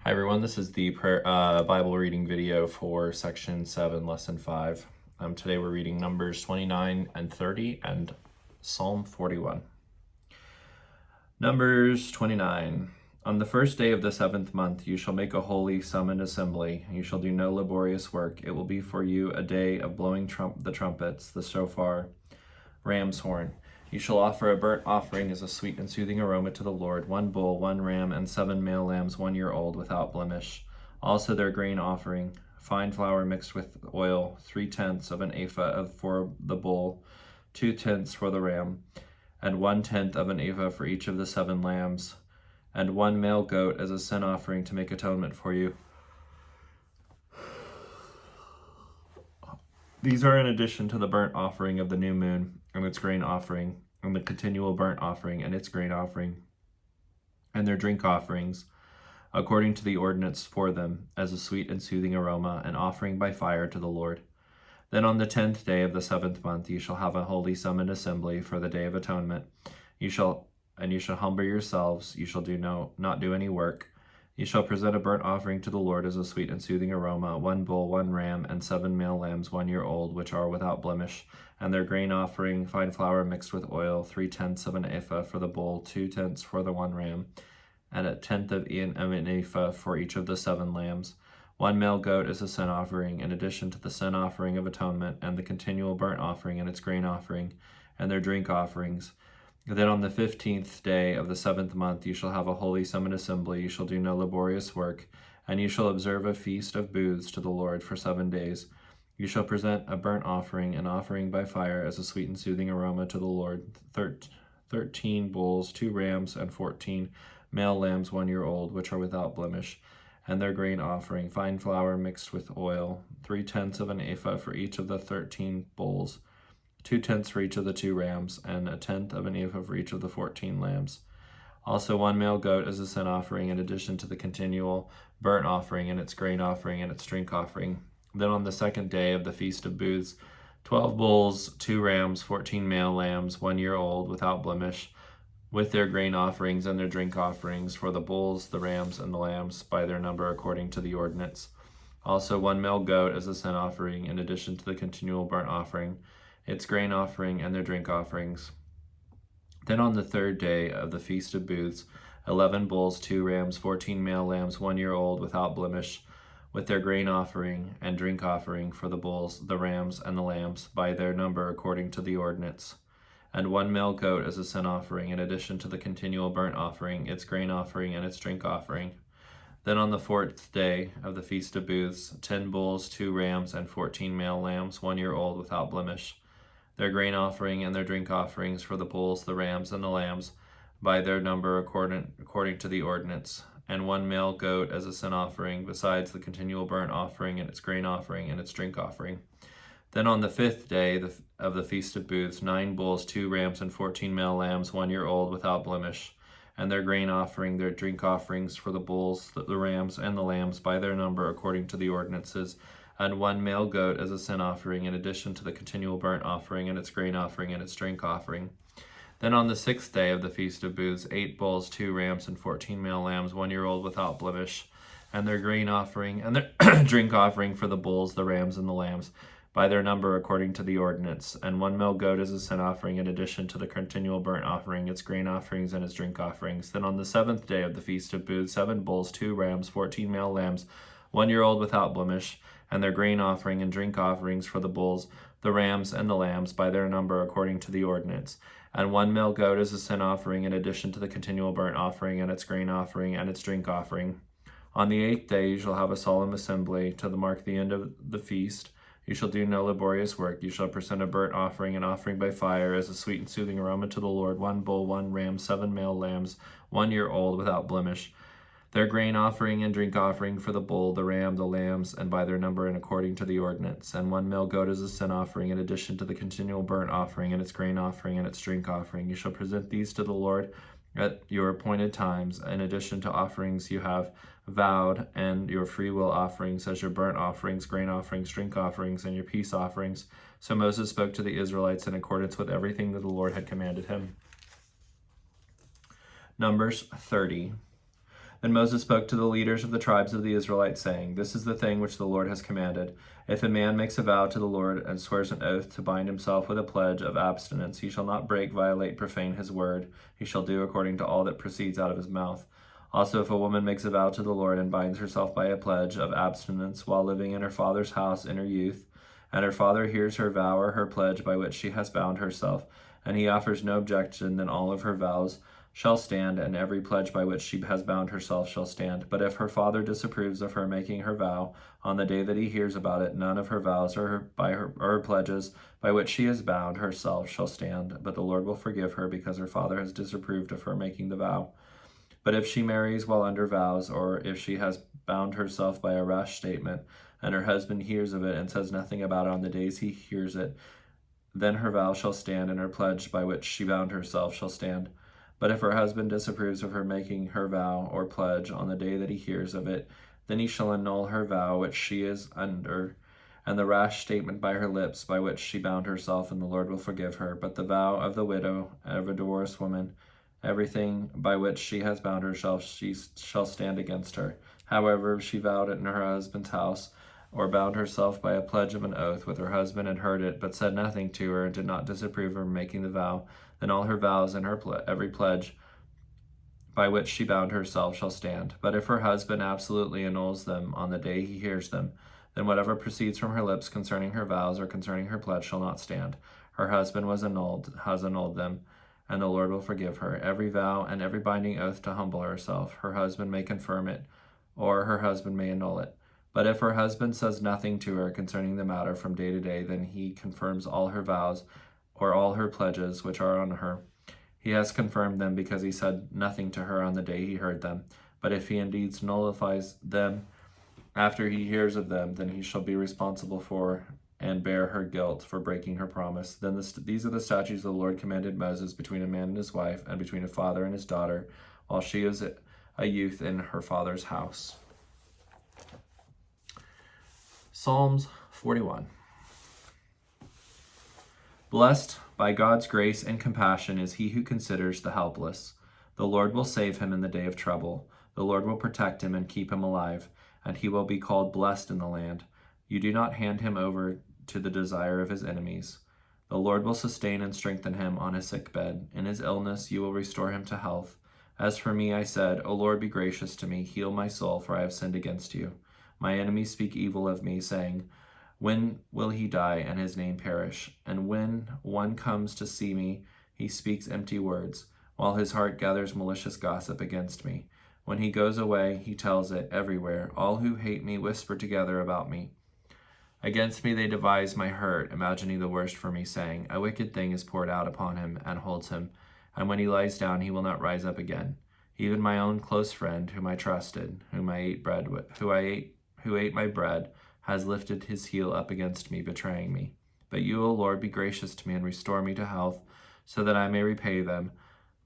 Hi everyone, this is the Bible reading video for section 7, lesson 5. Today we're reading Numbers 29 and 30 and Psalm 41. Numbers 29. On the first day of the 7th month you shall make a holy summoned assembly. You shall do no laborious work. It will be for you a day of blowing the trumpets, the shofar, ram's horn. You shall offer a burnt offering as a sweet and soothing aroma to the Lord, 1 bull, 1 ram, and 7 male lambs 1 year old without blemish. Also their grain offering, fine flour mixed with oil, 3/10 of an ephah for the bull, 2/10 for the ram, and 1/10 of an ephah for each of the 7 lambs, and 1 male goat as a sin offering to make atonement for you. These are in addition to the burnt offering of the new moon and its grain offering, and the continual burnt offering and its grain offering, and their drink offerings, according to the ordinance for them, as a sweet and soothing aroma, an offering by fire to the Lord. Then on the 10th day of the 7th month you shall have a holy summoned assembly for the day of atonement. You shall humble yourselves. You shall not do any work. You shall present a burnt offering to the Lord as a sweet and soothing aroma, 1 bull, 1 ram, and 7 male lambs 1 year old, which are without blemish, and their grain offering, fine flour mixed with oil, 3/10 of an ephah for the bull, 2/10 for the 1 ram, and 1/10 of an ephah for each of the 7 lambs. 1 male goat is a sin offering, in addition to the sin offering of atonement, and the continual burnt offering and its grain offering, and their drink offerings. Then on the 15th day of the 7th month you shall have a holy summoned assembly. You shall do no laborious work, and you shall observe a feast of booths to the Lord for 7 days. You shall present a burnt offering, an offering by fire as a sweet and soothing aroma to the Lord, 13 bulls, 2 rams, and 14 male lambs 1 year old, which are without blemish, and their grain offering, fine flour mixed with oil, 3/10 of an ephah for each of the 13 bulls, 2/10 for each of the 2 rams, and 1/10 of an ephah for each of the 14 lambs. Also 1 male goat as a sin offering, in addition to the continual burnt offering and its grain offering and its drink offering. Then on the 2nd day of the Feast of Booths, 12 bulls, 2 rams, 14 male lambs 1 year old without blemish, with their grain offerings and their drink offerings for the bulls, the rams, and the lambs by their number according to the ordinance. Also 1 male goat as a sin offering, in addition to the continual burnt offering, its grain offering, and their drink offerings. Then on the 3rd day of the Feast of Booths, 11 bulls, 2 rams, 14 male lambs 1 year old without blemish, with their grain offering and drink offering for the bulls, the rams, and the lambs by their number according to the ordinance. And 1 male goat as a sin offering, in addition to the continual burnt offering, its grain offering, and its drink offering. Then on the 4th day of the Feast of Booths, 10 bulls, 2 rams, and 14 male lambs 1 year old without blemish, their grain offering and their drink offerings for the bulls, the rams, and the lambs by their number according to the ordinance, and 1 male goat as a sin offering, besides the continual burnt offering and its grain offering and its drink offering. Then on the 5th day of the Feast of Booths, 9 bulls, 2 rams, and 14 male lambs 1 year old without blemish, and their grain offering, their drink offerings for the bulls, the rams, and the lambs by their number according to the ordinances, and 1 male goat as a sin offering, in addition to the continual burnt offering and its grain offering and its drink offering. Then on the 6th day of the Feast of Booths, 8 bulls, 2 rams, and 14 male lambs 1 year old without blemish, and their grain offering and their drink offering for the bulls, the rams, and the lambs by their number according to the ordinance, and 1 male goat as a sin offering, in addition to the continual burnt offering, its grain offerings, and its drink offerings. Then on the 7th day of the Feast of Booths, 7 bulls, 2 rams, 14 male lambs 1 year old without blemish, and their grain offering and drink offerings for the bulls, the rams, and the lambs by their number according to the ordinance, and 1 male goat as a sin offering, in addition to the continual burnt offering and its grain offering and its drink offering. On the 8th day you shall have a solemn assembly to mark the end of the feast. You shall do no laborious work. You shall present a burnt offering, an offering by fire as a sweet and soothing aroma to the Lord, 1 bull, 1 ram, 7 male lambs 1 year old without blemish, their grain offering and drink offering for the bull, the ram, the lambs, and by their number and according to the ordinance, and 1 male goat as a sin offering, in addition to the continual burnt offering and its grain offering and its drink offering. You shall present these to the Lord at your appointed times, in addition to offerings you have vowed, and your free will offerings as your burnt offerings, grain offerings, drink offerings, and your peace offerings. So Moses spoke to the Israelites in accordance with everything that the Lord had commanded him. Numbers 30. And Moses spoke to the leaders of the tribes of the Israelites, saying, This is the thing which the Lord has commanded. If a man makes a vow to the Lord and swears an oath to bind himself with a pledge of abstinence, he shall not break, violate, profane his word. He shall do according to all that proceeds out of his mouth. Also, if a woman makes a vow to the Lord and binds herself by a pledge of abstinence while living in her father's house in her youth, and her father hears her vow or her pledge by which she has bound herself, and he offers no objection, then all of her vows shall stand, and every pledge by which she has bound herself shall stand. But if her father disapproves of her making her vow, on the day that he hears about it, none of her vows or her pledges by which she has bound herself shall stand. But the Lord will forgive her, because her father has disapproved of her making the vow. But if she marries while under vows, or if she has bound herself by a rash statement, and her husband hears of it and says nothing about it on the days he hears it, then her vow shall stand, and her pledge by which she bound herself shall stand. But if her husband disapproves of her making her vow or pledge on the day that he hears of it, then he shall annul her vow which she is under, and the rash statement by her lips by which she bound herself, and the Lord will forgive her. But the vow of the widow, of a divorced woman, everything by which she has bound herself, she shall stand against her. However, if she vowed it in her husband's house, or bound herself by a pledge of an oath with her husband and heard it, but said nothing to her, and did not disapprove of her making the vow, then all her vows and every pledge by which she bound herself shall stand. But if her husband absolutely annuls them on the day he hears them, then whatever proceeds from her lips concerning her vows or concerning her pledge shall not stand. Her husband has annulled them, and the Lord will forgive her. Every vow and every binding oath to humble herself, her husband may confirm it, or her husband may annul it. But if her husband says nothing to her concerning the matter from day to day, then he confirms all her vows or all her pledges which are on her. He has confirmed them because he said nothing to her on the day he heard them. But if he indeed nullifies them after he hears of them, then he shall be responsible for and bear her guilt for breaking her promise. Then these are the statutes the Lord commanded Moses between a man and his wife, and between a father and his daughter, while she is a youth in her father's house. Psalms 41. Blessed by God's grace and compassion is he who considers the helpless. The Lord will save him in the day of trouble. The Lord will protect him and keep him alive, and he will be called blessed in the land. You do not hand him over to the desire of his enemies. The Lord will sustain and strengthen him on his sick bed. In his illness you will restore him to health. As for me, I said, O Lord, be gracious to me. Heal my soul, for I have sinned against you. My enemies speak evil of me, saying, When will he die and his name perish? And when one comes to see me, he speaks empty words, while his heart gathers malicious gossip against me. When he goes away, he tells it everywhere. All who hate me whisper together about me. Against me they devise my hurt, imagining the worst for me, saying, A wicked thing is poured out upon him and holds him, and when he lies down he will not rise up again. Even my own close friend, whom I trusted, who ate my bread, has lifted his heel up against me, betraying me. But you, O Lord, be gracious to me and restore me to health, so that I may repay them.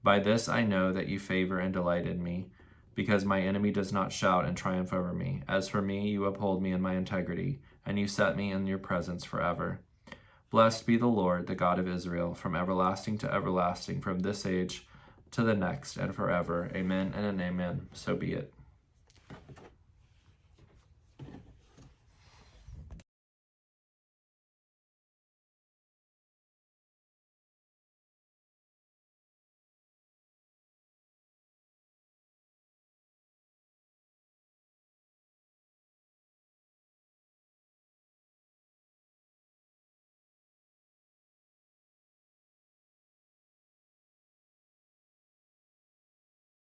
By this I know that you favor and delight in me, because my enemy does not shout and triumph over me. As for me, you uphold me in my integrity, and you set me in your presence forever. Blessed be the Lord, the God of Israel, from everlasting to everlasting, from this age to the next, and forever. Amen and an amen. So be it.